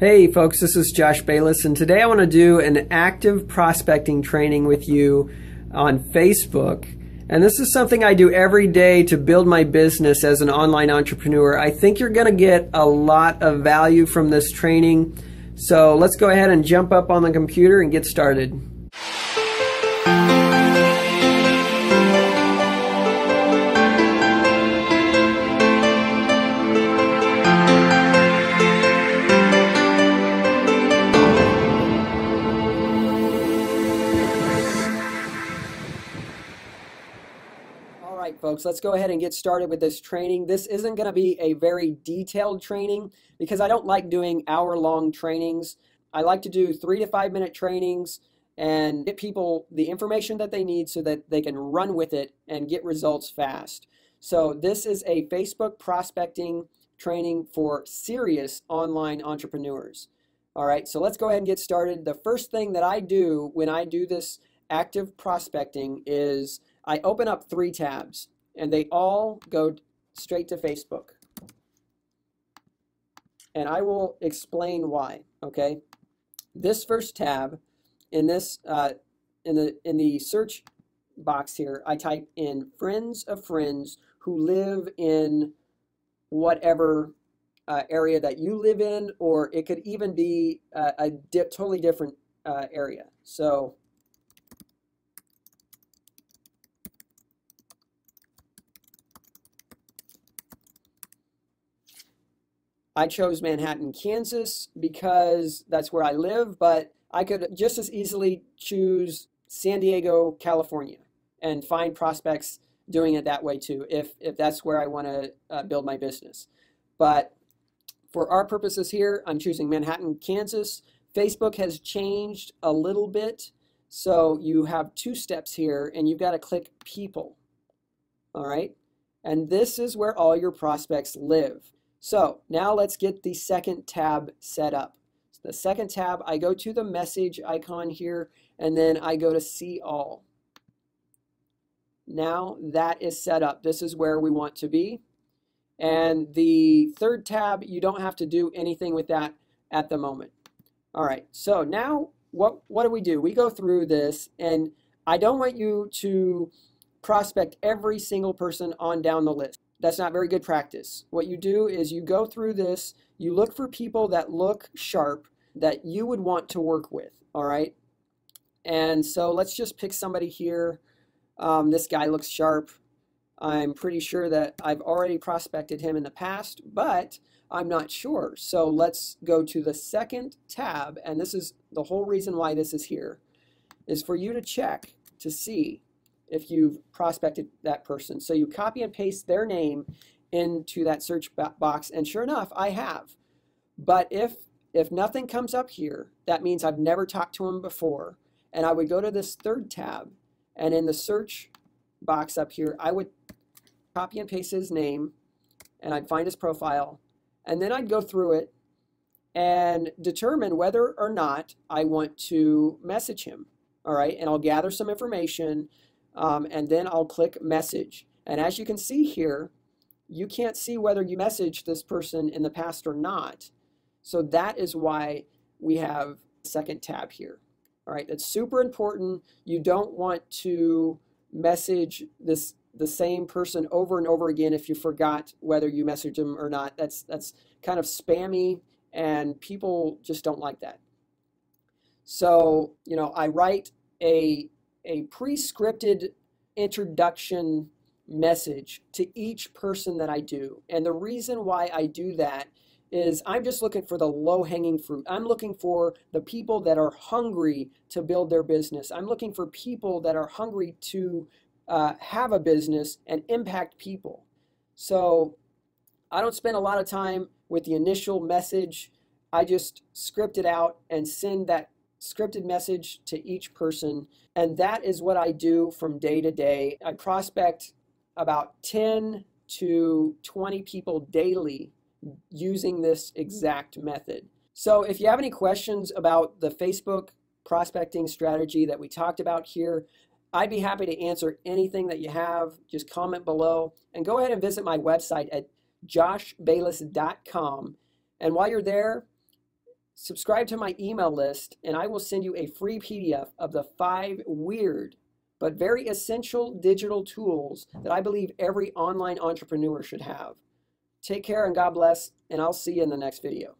Hey folks, this is Josh Bayless, and today I want to do an active prospecting training with you on Facebook. And this is something I do every day to build my business as an online entrepreneur. I think you're going to get a lot of value from this training. So let's go ahead and jump up on the computer and get started. Alright folks, let's go ahead and get started with this training. This isn't going to be a very detailed training because I don't like doing hour-long trainings. I like to do 3 to 5 minute trainings and get people the information that they need so that they can run with it and get results fast. So this is a Facebook prospecting training for serious online entrepreneurs. Alright, so let's go ahead and get started. The first thing that I do when I do this active prospecting is I open up 3 tabs, and they all go straight to Facebook. And I will explain why. Okay, this first tab in this in the search box here, I type in friends of friends who live in whatever area that you live in, or it could even be a totally different area. So I chose Manhattan, Kansas because that's where I live, but I could just as easily choose San Diego, California, and find prospects doing it that way too, if that's where I want to build my business. But for our purposes here, I'm choosing Manhattan, Kansas. Facebook has changed a little bit, so you have 2 steps here, and you've got to click People. All right, and this is where all your prospects live. So now let's get the second tab set up. So the second tab, I go to the message icon here, and then I go to See All. Now that is set up. This is where we want to be. And the third tab, you don't have to do anything with that at the moment. All right, so now what do? We go through this, and I don't want you to prospect every single person on down the list. That's not very good practice. What you do is you go through this, you look for people that look sharp that you would want to work with, all right? And so let's just pick somebody here. This guy looks sharp. I'm pretty sure that I've already prospected him in the past, but I'm not sure. So let's go to the second tab, and this is the whole reason why this is here, is for you to check to see if you've prospected that person. So you copy and paste their name into that search box, and sure enough, I have. But if nothing comes up here, that means I've never talked to him before. And I would go to this third tab, and in the search box up here, I would copy and paste his name, and I'd find his profile, and then I'd go through it and determine whether or not I want to message him. All right, and I'll gather some information, and then I'll click message. And as you can see here, you can't see whether you messaged this person in the past or not. So that is why we have the second tab here. All right, it's super important. You don't want to message the same person over and over again if you forgot whether you messaged them or not. That's kind of spammy, and people just don't like that. So, you know, I write a pre-scripted introduction message to each person that I do. And the reason why I do that is I'm just looking for the low-hanging fruit. I'm looking for the people that are hungry to build their business. I'm looking for people that are hungry to have a business and impact people. So I don't spend a lot of time with the initial message. I just script it out and send that scripted message to each person, and that is what I do from day to day. I prospect about 10 to 20 people daily using this exact method. So if you have any questions about the Facebook prospecting strategy that we talked about here, I'd be happy to answer anything that you have. Just comment below, and go ahead and visit my website at joshbayless.com. And while you're there, subscribe to my email list, and I will send you a free PDF of the 5 weird but very essential digital tools that I believe every online entrepreneur should have. Take care and God bless, and I'll see you in the next video.